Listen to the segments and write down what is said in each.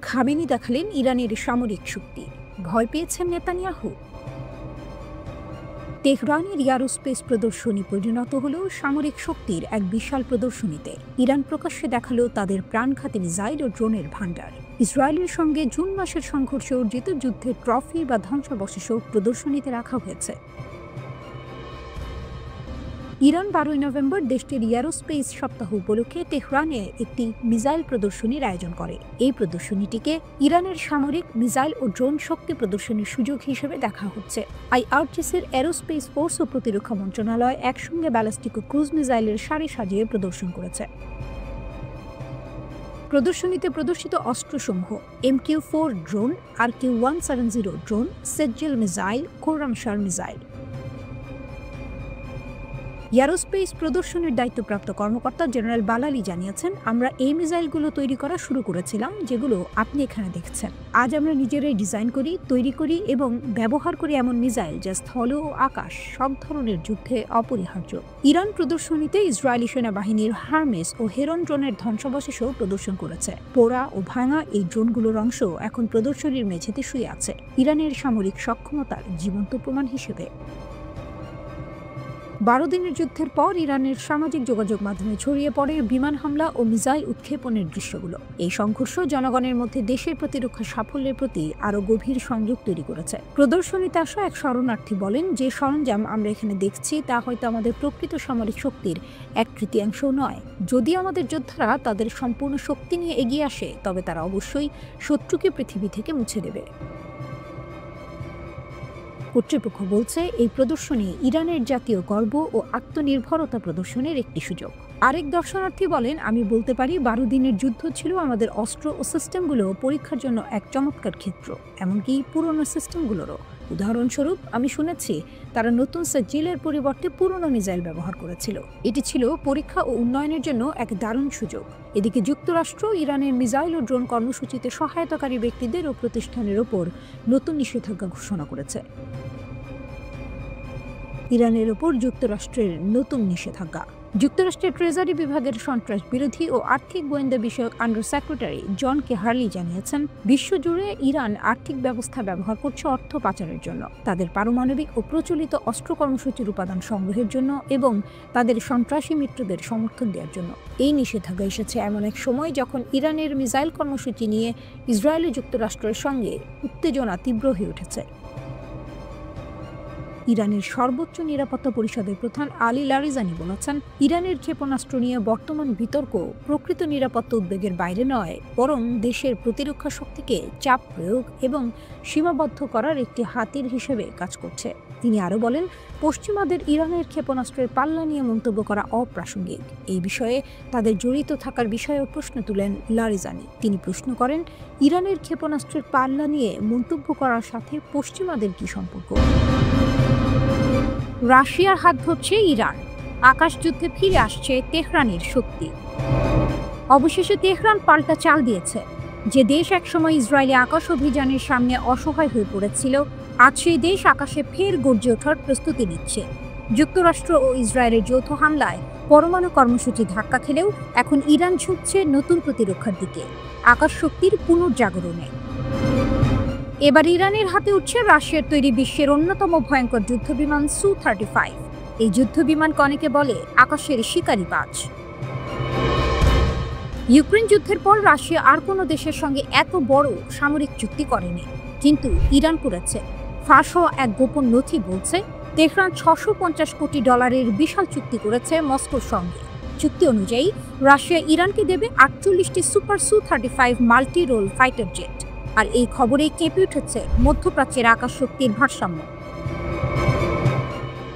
Khamenei দেখালেন ইরানের সামরিক শক্তি, ভয় পেয়েছেন নেতানিয়াহু। তেহরানের এয়ারোস্পেস প্রদর্শনী পরিণত হল সামরিক শক্তির এক বিশাল প্রদর্শনীতে। ইরান প্রকাশ্যে দেখালো তাদের প্রাণঘাতী মিসাইল ও ড্রোনের ভান্ডার। ইসরায়েলের সঙ্গে জুন মাসের সংঘর্ষে অর্জিত যুদ্ধের ট্রফি বা ধ্বংসাবশেষও প্রদর্শনীতে রাখা হয়েছে। ইরান 12 নভেম্বর দেশটির এয়ারোস্পেস সপ্তাহ উপলক্ষে তেহরানে একটি মিসাইল প্রদর্শনীর আয়োজন করে। এই প্রদর্শনীটিকে ইরানের সামরিক মিসাইল ও ড্রোন শক্তি প্রদর্শনীর সুযোগ হিসেবে দেখা হচ্ছে। আইআরটিসির এরোস্পেস ফোর্স ও প্রতিরক্ষা মন্ত্রণালয় একসঙ্গে ব্যালিস্টিক ও ক্রুজ মিসাইলের সারি সাজিয়ে প্রদর্শন করেছে। প্রদর্শনীতে প্রদর্শিত অস্ত্রসমূহ MQ-4 drone, RQ-170 drone, Sejjil missile, Khorramshahr missile. Aerospace প্রদর্শনের দায়িত্বপ্রাপ্ত কর্মকর্তা জেনারেল বালালি জানিয়েছেন, আমরা এই মিসাইলগুলো তৈরি করা শুরু করেছিলাম যেগুলো আপনি এখানে দেখছেন। আজ আমরা নিজেরাই ডিজাইন করি, তৈরি করি এবং ব্যবহার করি এমন মিসাইল যা স্থল ও আকাশ সব ধরনের যুদ্ধে অপরিহার্য। ইরান প্রদর্শনীতে ইসরায়েলি সেনাবাহিনীর হারমেস ও হেরন ড্রোনের ধ্বংসাবশেষও প্রদর্শন করেছে। পোড়া ও ভাঙা এই ড্রোনগুলোর অংশ এখন প্রদর্শনীর মেঝেতে শুয়ে আছে, ইরানের সামরিক সক্ষমতার জীবন্ত প্রমাণ হিসেবে। 12 দিনের যুদ্ধের পর ইরানের সামাজিক যোগাযোগ মাধ্যমে ছড়িয়ে পড়ে বিমান হামলা ও মিসাইল উৎক্ষেপণের দৃশ্যগুলো। এই সংঘর্ষ জনগণের মধ্যে দেশের প্রতিরক্ষা সাফল্যের প্রতি আরও গভীর সংযোগ তৈরি করেছে। প্রদর্শনীতে আসা এক শরণার্থী বলেন, যে সরঞ্জাম আমরা এখানে দেখছি তা হয়তো আমাদের প্রকৃত সামরিক শক্তির 1/3 নয়। যদি আমাদের যোদ্ধারা তাদের সম্পূর্ণ শক্তি নিয়ে এগিয়ে আসে তবে তারা অবশ্যই শত্রুকে পৃথিবী থেকে মুছে দেবে। কর্তৃপক্ষ বলছে, এই প্রদর্শনী ইরানের জাতীয় গর্ব ও আত্মনির্ভরতা প্রদর্শনের একটি সুযোগ। আরেক দর্শনার্থী বলেন, আমি বলতে পারি 12 দিনের যুদ্ধ ছিল আমাদের অস্ত্র ও সিস্টেমগুলো পরীক্ষার জন্য এক চমৎকার ক্ষেত্র, এমনকি পুরনো সিস্টেমগুলোরও। উদাহরণস্বরূপ আমি শুনেছি তারা নতুন সেজ্জেলের পরিবর্তে পুরনো মিসাইল ব্যবহার করেছিল। এটি ছিল পরীক্ষা ও উন্নয়নের জন্য এক দারুণ সুযোগ। এদিকে যুক্তরাষ্ট্র ইরানের মিসাইল ও ড্রোন কর্মসূচিতে সহায়তাকারী ব্যক্তিদের ও প্রতিষ্ঠানের ওপর নতুন নিষেধাজ্ঞা ঘোষণা করেছে। ইরানের ওপর যুক্তরাষ্ট্রের নতুন নিষেধাজ্ঞা। যুক্তরাষ্ট্রের ট্রেজারি বিভাগের সন্ত্রাস বিরোধী ও আর্থিক গোয়েন্দা বিষয়ক আন্ডার সেক্রেটারি জন কে হার্লি জানিয়েছেন, বিশ্বজুড়ে ইরান আর্থিক ব্যবস্থা ব্যবহার করছে অর্থ পাচারের জন্য, তাদের পারমাণবিক ও প্রচলিত অস্ত্র কর্মসূচির উপাদান সংগ্রহের জন্য এবং তাদের সন্ত্রাসী মিত্রদের সমর্থন দেওয়ার জন্য। এই নিষেধাজ্ঞা এসেছে এমন এক সময় যখন ইরানের মিসাইল কর্মসূচি নিয়ে ইসরায়েল ও যুক্তরাষ্ট্রের সঙ্গে উত্তেজনা তীব্র হয়ে উঠেছে। ইরানের সর্বোচ্চ নিরাপত্তা পরিষদের প্রধান আলী লারিজানি বলেছেন, ইরানের ক্ষেপণাস্ত্র নিয়ে বর্তমান বিতর্ক প্রকৃত নিরাপত্তা উদ্বেগের বাইরে নয়, বরং দেশের প্রতিরক্ষা শক্তিকে চাপ প্রয়োগ এবং সীমাবদ্ধ করার একটি হাতিয়ার হিসেবে কাজ করছে। তিনি আরও বলেন, পশ্চিমাদের ইরানের ক্ষেপণাস্ত্রের পাল্লা নিয়ে মন্তব্য করা অপ্রাসঙ্গিক। এই বিষয়ে তাদের জড়িত থাকার বিষয়েও প্রশ্ন তুলেন লারিজানি। তিনি প্রশ্ন করেন, ইরানের ক্ষেপণাস্ত্রের পাল্লা নিয়ে মন্তব্য করার সাথে পশ্চিমাদের কি সম্পর্ক? রাশিয়ার হাত ধরছে ইরান, আকাশযুদ্ধে ফিরে আসছে তেহরানের শক্তি। অবশেষে তেহরান পাল্টা চাল দিয়েছে। যে দেশ একসময় ইসরায়েলি আকাশ অভিযানের সামনে অসহায় হয়ে পড়েছিল, আজ সেই দেশ আকাশে ফের গর্জে ওঠার প্রস্তুতি নিচ্ছে। যুক্তরাষ্ট্র ও ইসরায়েলের যৌথ হামলায় পরমাণু কর্মসূচি ধাক্কা খেলেও এখন ইরান ঝুঁকছে নতুন প্রতিরক্ষার দিকে, আকাশ শক্তির পুনর্জাগরণে। এবার ইরানের হাতে উঠছে রাশিয়ার তৈরি বিশ্বের অন্যতম ভয়ঙ্কর যুদ্ধবিমান সু-35। এই যুদ্ধবিমানকে অনেকে বলে আকাশের শিকারি বাজ। ইউক্রেন যুদ্ধের পর রাশিয়া আর কোনো দেশের সঙ্গে এত বড় সামরিক চুক্তি করেনি, কিন্তু ইরান করেছে। ফাঁস হওয়া এক গোপন নথি বলছে, তেহরান $650 কোটি বিশাল চুক্তি করেছে মস্কোর সঙ্গে। চুক্তি অনুযায়ী রাশিয়া ইরানকে দেবে 48টি সুপার সু-35 মাল্টি রোল ফাইটার জেট। আর এই খবরেই কেঁপে উঠেছে মধ্যপ্রাচ্যের আকাশ শক্তির ভারসাম্য।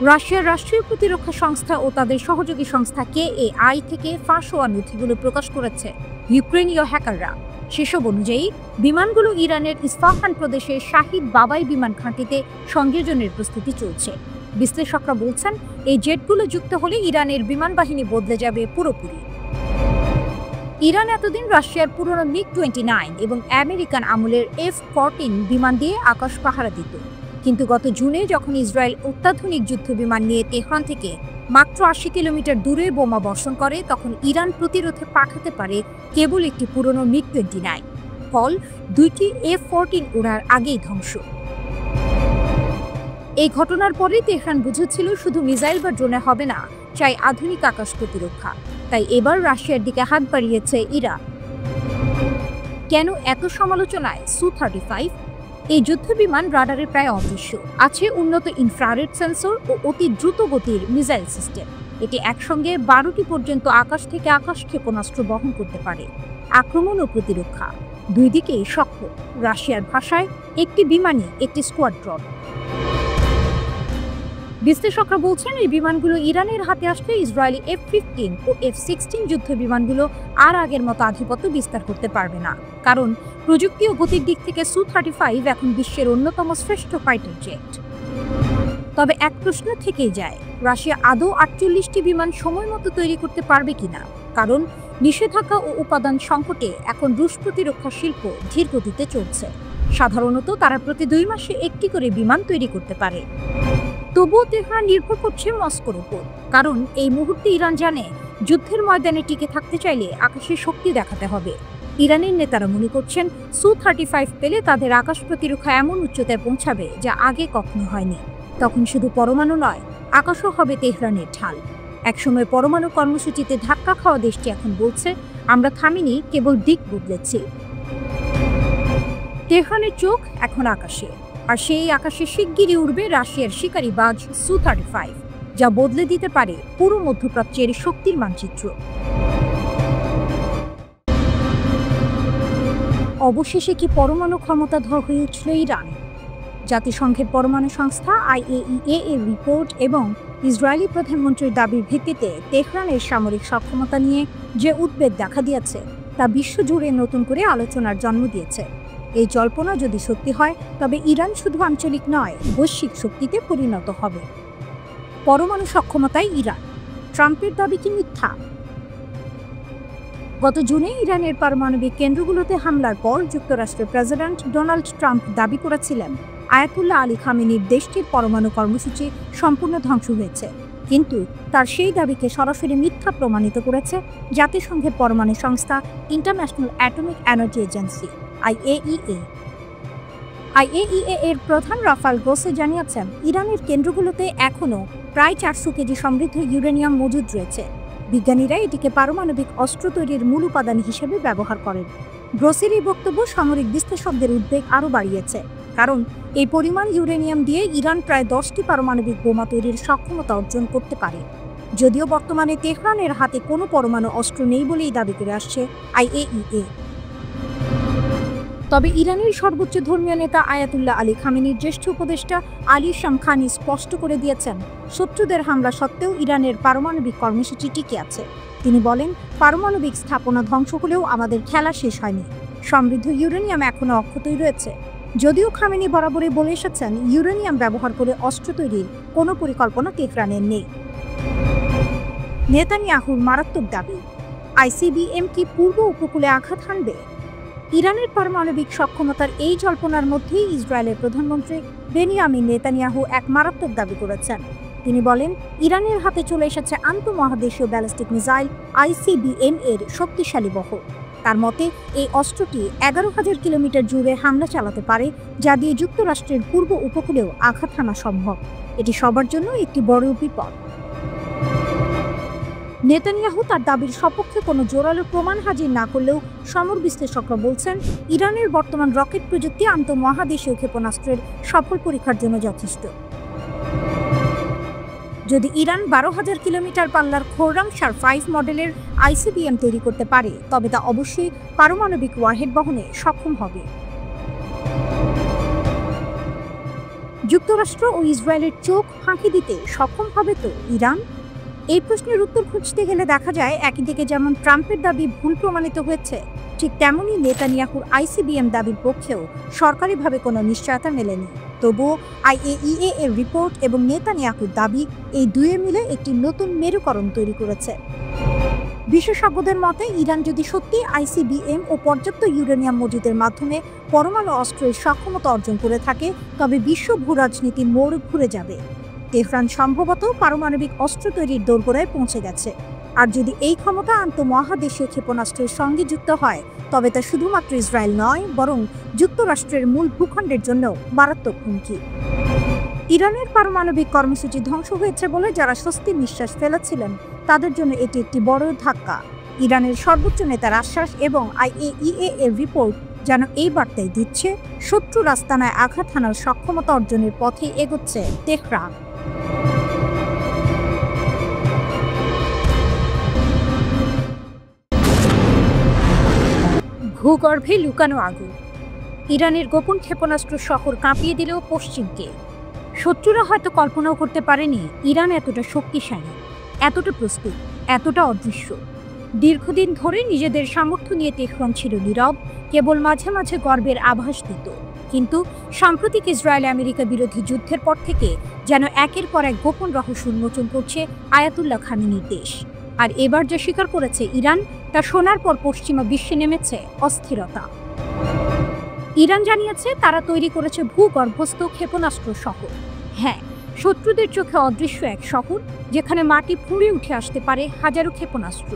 রাশিয়ার রাষ্ট্রীয় প্রতিরক্ষা সংস্থা ও তাদের সহযোগী সংস্থা KAI থেকে ফাঁস হওয়া নথিগুলো প্রকাশ করেছে ইউক্রেনীয় হ্যাকাররা। সেসব অনুযায়ী বিমানগুলো ইরানের ইস্পাহান প্রদেশের শাহিদ বাবাই বিমান ঘাঁটিতে সংযোজনের প্রস্তুতি চলছে। বিশ্লেষকরা বলছেন, এই জেটগুলো যুক্ত হলে ইরানের বিমান বাহিনী বদলে যাবে পুরোপুরি। ইরান এতদিন রাশিয়ার পুরনো MiG-29 এবং আমেরিকান আমলের F-14 বিমান দিয়ে আকাশ পাহারা দিত, কিন্তু গত জুনে যখন ইসরায়েল অত্যাধুনিক যুদ্ধবিমান নিয়ে তেহরান থেকে মাত্র 80 কিলোমিটার দূরে বোমা বর্ষণ করে, তখন ইরান প্রতিরোধে পাঠাতে পারে কেবল একটি পুরনো MiG-29। ফল 2টি F-14 ওড়ার আগেই ধ্বংস। এই ঘটনার পরে তেহরান বুঝেছিল শুধু মিসাইল বা ড্রোনে হবে না, চাই আধুনিক আকাশ প্রতিরক্ষা। তাই এবার রাশিয়ার দিকে হাত বাড়িয়েছে ইরান। কেন এত সমালোচনায় Su-35? এই যুদ্ধ বিমান রাডারে প্রায় অদৃশ্য, আছে উন্নত ইনফ্রারেড সেন্সর ও অতি দ্রুত গতির মিসাইল সিস্টেম। এটি একসঙ্গে 12টি পর্যন্ত আকাশ থেকে আকাশ ক্ষেপণাস্ত্র বহন করতে পারে। আক্রমণ ও প্রতিরক্ষা দুই দিকেই সক্ষম। রাশিয়ার ভাষায় একটি বিমানই একটি স্কোয়াড্রন। বিশ্লেষকরা বলছেন এই বিমানগুলো ইরানের হাতে আসলে ইসরায়েলি F-15 ও F-16 যুদ্ধ বিমানগুলো আর আগের মতো আধিপত্য বিস্তার করতে পারবে না, কারণ প্রযুক্তি ও গতির দিক থেকে Su-35 এখন বিশ্বের অন্যতম শ্রেষ্ঠ ফাইটার জেট। তবে এক প্রশ্ন থেকেই যায়, রাশিয়া আদৌ 48টি বিমান সময় মতো তৈরি করতে পারবে কিনা? কারণ নিষেধাজ্ঞা ও উপাদান সংকটে এখন রুশ প্রতিরক্ষা শিল্প ধীর গতিতে চলছে। সাধারণত তারা প্রতি 2 মাসে একটি করে বিমান তৈরি করতে পারে। তবুও তেহরান নির্ভর করছে মস্কোর উপর, কারণ এই মুহূর্তে ইরান জানে যুদ্ধের ময়দানে টিকে থাকতে চাইলে আকাশে শক্তি দেখাতে হবে। ইরানের নেতারা মনে করছেন Su-35 পেলে তাদের আকাশ প্রতিরক্ষা এমন উচ্চতায় পৌঁছাবে যা আগে কখনো হয়নি। তখন শুধু পরমাণু নয়, আকাশও হবে তেহরানের ঢাল। একসময় পরমাণু কর্মসূচিতে ধাক্কা খাওয়া দেশটি এখন বলছে, আমরা থামিনি, কেবল দিক বদলেছি। তেহরানের চোখ এখন আকাশে, আর সেই আকাশে শিগগিরই উড়বে রাশিয়ার শিকারিবাজ Su-35, যা বদলে দিতে পারে পুরো মধ্যপ্রাচ্যের শক্তির মানচিত্র। অবশেষে কি পরমাণু ক্ষমতাধর হয়ে উঠল ইরান? জাতিসংঘের পরমাণু সংস্থা IAEA এর রিপোর্ট এবং ইসরায়েলি প্রধানমন্ত্রীর দাবির ভিত্তিতে তেহরানের সামরিক সক্ষমতা নিয়ে যে উদ্বেগ দেখা দিয়েছে তা বিশ্বজুড়ে নতুন করে আলোচনার জন্ম দিয়েছে। এই জল্পনা যদি সত্যি হয়, তবে ইরান শুধু আঞ্চলিক নয়, বৈশ্বিক শক্তিতে পরিণত হবে। পরমাণু সক্ষমতায় ইরান, ট্রাম্পের দাবি কি মিথ্যা? গত জুনে ইরানের পারমাণবিক কেন্দ্রগুলোতে হামলার পর যুক্তরাষ্ট্রের প্রেসিডেন্ট ডোনাল্ড ট্রাম্প দাবি করেছিলেন আয়াতুল্লাহ আলী খামেনির দেশটির পরমাণু কর্মসূচি সম্পূর্ণ ধ্বংস হয়েছে। কিন্তু তার সেই দাবিকে সরাসরি মিথ্যা প্রমাণিত করেছে জাতিসংঘের পরমাণু সংস্থা international atomic energy agency IAEA। IAEA এর প্রধান রাফাল গ্রোসি জানিয়েছেন ইরানের কেন্দ্রগুলোতে এখনও প্রায় 400 কেজি সমৃদ্ধ ইউরেনিয়াম মজুদ রয়েছে। বিজ্ঞানীরা এটিকে পারমাণবিক অস্ত্র তৈরির মূল উপাদান হিসেবে ব্যবহার করেন। গ্রোসির এই বক্তব্য সামরিক বিশ্লেষকদের উদ্বেগ আরও বাড়িয়েছে, কারণ এই পরিমাণ ইউরেনিয়াম দিয়ে ইরান প্রায় 10টি পারমাণবিক বোমা তৈরির সক্ষমতা অর্জন করতে পারে। যদিও বর্তমানে তেহরানের হাতে কোনো পরমাণু অস্ত্র নেই বলেই দাবি করে আসছে IAEA। তবে ইরানের সর্বোচ্চ ধর্মীয় নেতা আয়াতুল্লাহ আলী খামেনির জ্যেষ্ঠ উপদেষ্টা আলী শামখানি স্পষ্ট করে দিয়েছেন, শত্রুদের হামলা সত্ত্বেও ইরানের পারমাণবিক কর্মসূচি টিকে আছে। তিনি বলেন, পারমাণবিক স্থাপনা ধ্বংস হলেও আমাদের খেলা শেষ হয়নি। সমৃদ্ধ ইউরেনিয়াম এখনও অক্ষতই রয়েছে। যদিও খামেনি বরাবরই বলে এসেছেন ইউরেনিয়াম ব্যবহার করে অস্ত্র তৈরির কোনো পরিকল্পনা তেহরানের নেই। নেতানিয়াহুর মারাত্মক দাবি, ICBM কি পূর্ব উপকূলে আঘাত হানবে? ইরানের পারমাণবিক সক্ষমতার এই জল্পনার মধ্যেই ইসরায়েলের প্রধানমন্ত্রী বেনিয়ামিন নেতানিয়াহু এক মারাত্মক দাবি করেছেন। তিনি বলেন, ইরানের হাতে চলে এসেছে আন্তঃমহাদেশীয় ব্যালিস্টিক মিসাইল ICBM এর শক্তিশালী বহর। তার মতে, এই অস্ত্রটি 11,000 কিলোমিটার জুড়ে হামলা চালাতে পারে, যা দিয়ে যুক্তরাষ্ট্রের পূর্ব উপকূলেও আঘাত হানা সম্ভব। এটি সবার জন্য একটি বড় বিপদ। নেতানিয়াহু তার দাবির সপক্ষে কোনো জোরালো প্রমাণ হাজির না করলেও সমর বিশ্লেষকরা বলছেন, ইরানের বর্তমান রকেট প্রযুক্তি আন্তঃমহাদেশীয় ক্ষেপণাস্ত্রের সফল পরীক্ষার জন্য যথেষ্ট। যদি ইরান 12,000 কিলোমিটার পাল্লার খোররামশার 5 মডেলের ICBM তৈরি করতে পারে, তবে তা অবশ্যই পারমাণবিক ওয়ারহেড বহনে সক্ষম হবে। যুক্তরাষ্ট্র ও ইসরায়েলের চোখ ফাঁকি দিতে সক্ষম হবে তো ইরান? এই প্রশ্নের উত্তর খুঁজতে গেলে দেখা যায়, একই দিকে যেমন ট্রাম্পের দাবি ভুল প্রমাণিত হয়েছে, ঠিক তেমনই নেতানিয়াহুর ICBM দাবির পক্ষেও সরকারিভাবে কোনো নিশ্চয়তা মেলেনি। তবুও IAEA এর রিপোর্ট এবং নেতানিয়াহুর দাবি, এই দুয়ে মিলে একটি নতুন মেরুকরণ তৈরি করেছে। বিশেষজ্ঞদের মতে, ইরান যদি সত্যি ICBM ও পর্যাপ্ত ইউরেনিয়াম মজুদের মাধ্যমে পরমাণু অস্ত্রের সক্ষমতা অর্জন করে থাকে, তবে বিশ্ব ভূরাজনীতির মোড় ঘুরে যাবে। তেহরান সম্ভবত পারমাণবিক অস্ত্র তৈরির দোরগোড়ায় পৌঁছে গেছে। আর যদি এই ক্ষমতা আন্তঃমহাদেশীয় ক্ষেপণাস্ত্রের সঙ্গে যুক্ত হয়, তবে তা শুধুমাত্র ইসরায়েল নয়, বরং যুক্তরাষ্ট্রের মূল ভূখণ্ডের জন্য মারাত্মক হুমকি। ইরানের পারমাণবিক কর্মসূচি ধ্বংস হয়েছে বলে যারা স্বস্তির নিঃশ্বাস ফেলেছিলেন, তাদের জন্য এটি একটি বড় ধাক্কা। ইরানের সর্বোচ্চ নেতার আশ্বাস এবং IAEA এর রিপোর্ট যেন এই বার্তাই দিচ্ছে, শত্রুর আস্তানায় আঘাত হানার সক্ষমতা অর্জনের পথে এগোচ্ছে তেহরান। ভূগর্ভে লুকানো আগুন। ইরানের গোপন ক্ষেপণাস্ত্র শহর কাঁপিয়ে দিলেও পশ্চিমকে। শত্রুরা হয়তো কল্পনাও করতে পারেনি ইরান এতটা শক্তিশালী, এতটা প্রস্তুত, এতটা অদৃশ্য। দীর্ঘদিন ধরে নিজেদের সামর্থ্য নিয়ে তেহরান ছিল নীরব, কেবল মাঝে মাঝে গর্বের আভাস দিত। কিন্তু সাম্প্রতিক ইসরায়েল আমেরিকা বিরোধী যুদ্ধের পর থেকে যেন একের পর এক গোপন রহস্য উন্মোচন করছে আয়াতুল্লাহ খামেনির দেশ। আর এবার যা স্বীকার করেছে ইরান, তা শোনার পর পশ্চিমা বিশ্বে নেমেছে অস্থিরতা। ইরান জানিয়েছে তারা তৈরি করেছে ভূগর্ভস্থ ক্ষেপণাস্ত্র শহর। হ্যাঁ, শত্রুদের চোখে অদৃশ্য এক শহর, যেখানে মাটি ফুঁড়ে উঠে আসতে পারে হাজারো ক্ষেপণাস্ত্র।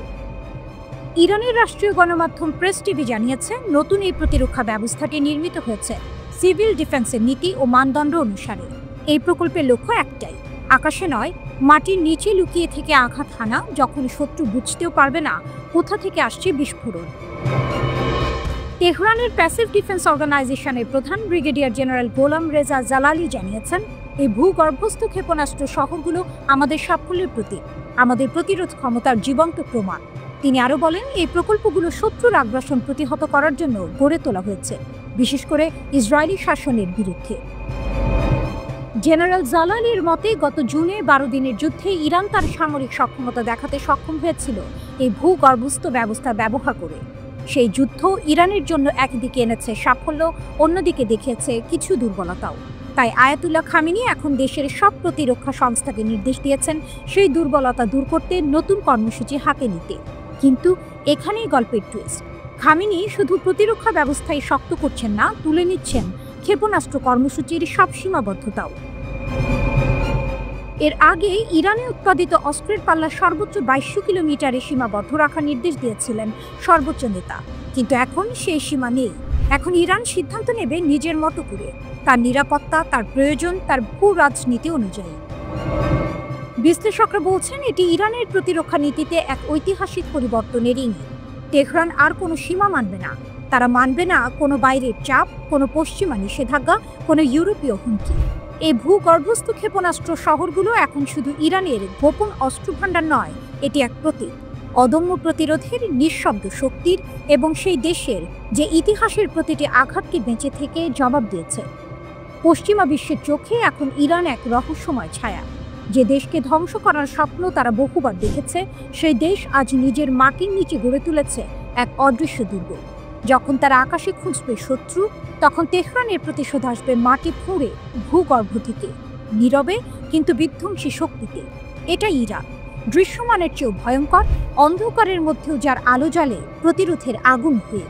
ইরানের রাষ্ট্রীয় গণমাধ্যম প্রেস টিভি জানিয়েছে নতুন এই প্রতিরক্ষা ব্যবস্থাটি নির্মিত হয়েছে সিভিল ডিফেন্সের নীতি ও মানদণ্ড অনুসারে। এই প্রকল্পের লক্ষ্য একটাই, আকাশে নয়, মাটির নিচে লুকিয়ে থেকে আঘাত হানা, যখন শত্রু বুঝতেও পারবে না কোথা থেকে আসছে বিস্ফোরণ। তেহরানের প্যাসিভ ডিফেন্স অর্গানাইজেশনের প্রধান ব্রিগেডিয়ার জেনারেল গোলাম রেজা জালালি জানিয়েছেন, এই ভূগর্ভস্থ ক্ষেপণাস্ত্র শহরগুলো আমাদের সাফল্যের প্রতীক, আমাদের প্রতিরোধ ক্ষমতার জীবন্ত প্রমাণ। তিনি আরও বলেন, এই প্রকল্পগুলো শত্রুর আগ্রাসন প্রতিহত করার জন্য গড়ে তোলা হয়েছে, বিশেষ করে ইসরায়েলি শাসনের বিরুদ্ধে। জেনারেল জালালির মতে গত জুনে 12 দিনের যুদ্ধে ইরান তার সামরিক সক্ষমতা দেখাতে সক্ষম হয়েছিল এই ভূগর্ভস্থ ব্যবস্থা ব্যবহার করে। সেই যুদ্ধ ইরানের জন্য একদিকে এনেছে সাফল্য, অন্যদিকে দেখিয়েছে কিছু দুর্বলতাও। তাই আয়াতুল্লাহ খামেনি এখন দেশের সব প্রতিরক্ষা সংস্থাকে নির্দেশ দিয়েছেন সেই দুর্বলতা দূর করতে নতুন কর্মসূচি হাতে নিতে। কিন্তু এখানেই গল্পের টুইস্ট। খামেনি শুধু প্রতিরক্ষা ব্যবস্থায় শক্ত করছেন না, তুলে নিচ্ছেন ক্ষেপণাস্ত্র কর্মসূচির সব সীমাবদ্ধতাও। এর আগে ইরানে উৎপাদিত অস্ত্রের পাল্লা সর্বোচ্চ 2200 কিলোমিটারে সীমাবদ্ধ রাখার নির্দেশ দিয়েছিলেন সর্বোচ্চ নেতা, কিন্তু এখন সেই সীমা নেই। এখন ইরান সিদ্ধান্ত নেবে নিজের মতো করে, তার নিরাপত্তা, তার প্রয়োজন, তার ভূ রাজনীতি অনুযায়ী। বিশ্লেষকরা বলছেন এটি ইরানের প্রতিরক্ষা নীতিতে এক ঐতিহাসিক পরিবর্তনের ইঙ্গিত। তেহরান আর কোনো সীমা মানবে না, তারা মানবে না কোনো বাইরের চাপ, কোনো পশ্চিমা নিষেধাজ্ঞা, কোনো ইউরোপীয় হুমকি। এই ভূগর্ভস্থ ক্ষেপণাস্ত্র শহরগুলো এখন শুধু ইরানের গোপন অস্ত্রভাণ্ডার নয়, এটি এক প্রতীক অদম্য প্রতিরোধের, নিঃশব্দ শক্তির, এবং সেই দেশের যে ইতিহাসের প্রতিটি আঘাতকে বেঁচে থেকে জবাব দিয়েছে। পশ্চিমা বিশ্বের চোখে এখন ইরান এক রহস্যময় ছায়া। যে দেশকে ধ্বংস করার স্বপ্ন তারা বহুবার দেখেছে, সেই দেশ আজ নিজের মাটির নিচে গড়ে তুলেছে এক অদৃশ্য দুর্গ। যখন তারা আকাশে খুঁজবে শত্রু, তখন তেহরানের প্রতিশোধ আসবে মাটি ফুঁড়ে, ভূগর্ভ থেকে, নীরবে কিন্তু বিধ্বংসী শক্তিতে। এটা ইরান, দৃশ্যমানের চেয়েও ভয়ঙ্কর, অন্ধকারের মধ্যেও যার আলো জ্বালে প্রতিরোধের আগুন হয়ে।